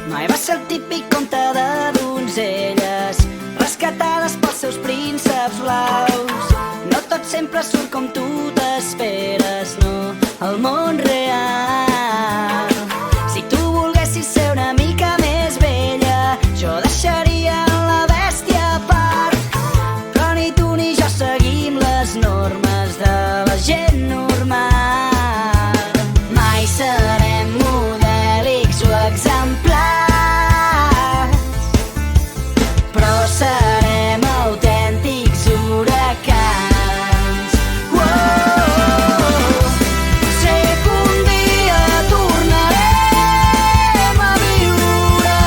Mai va ser el típic conte de donzelles rescatades pels seus prínceps blaus. No tot sempre surt com tu t'esperes, no, el món real. Si tu volguessis ser una mica més vella, jo deixaria la bèstia a part. Però ni tu ni jo seguim les normes de la gent normal. Mai serem modèlics o exemplars, però serem autèntics huracans. Sé que un dia tornarem a viure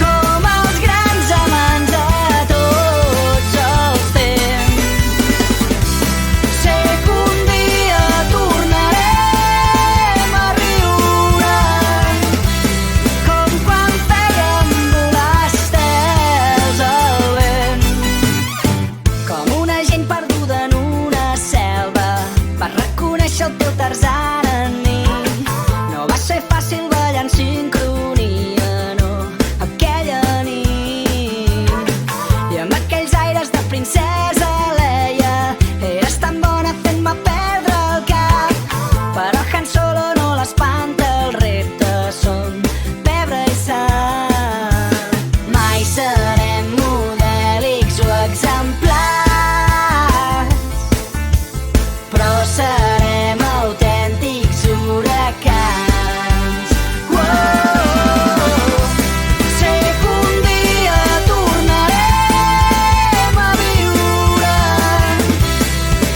com els grans amants de tots els temps. Sé que un dia tornarem a riure com quan fèiem volar estels al vent. Com una gent perduda en una selva, vas reconèixer el teu Tarzan en mi. No va ser fàcil ballar en sincronia, no, aquella nit. I amb aquells aires de princesa Leia, eres tan bona fent-me perdre el cap. Però Han Solo no l'espanta, els reptes són pebre i sal. Mai serem modèlics o exemplars, però serem autèntics huracans. Sé que un dia tornarem a viure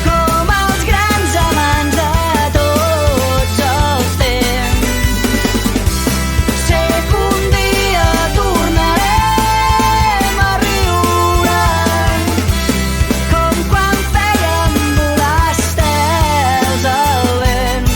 com els grans amants de tots els temps. Sé que un dia tornarem a riure com quan fèiem volar estels al vent.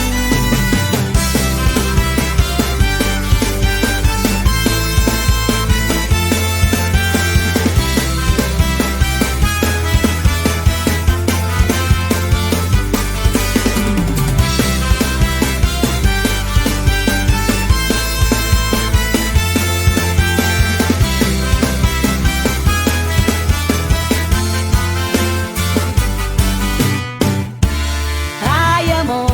Ai, amor,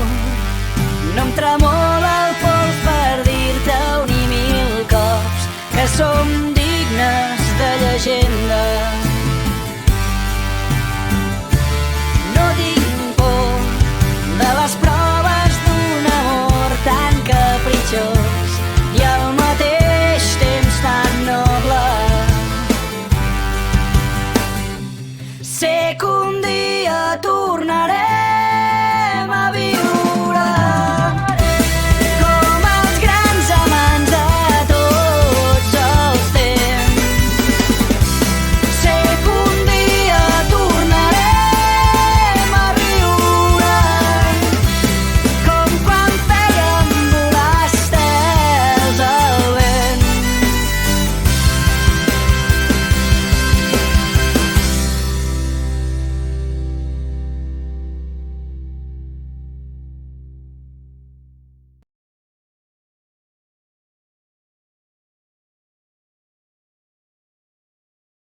no em tremola el pols per dir-te un i mil cops que som dignes de llegenda.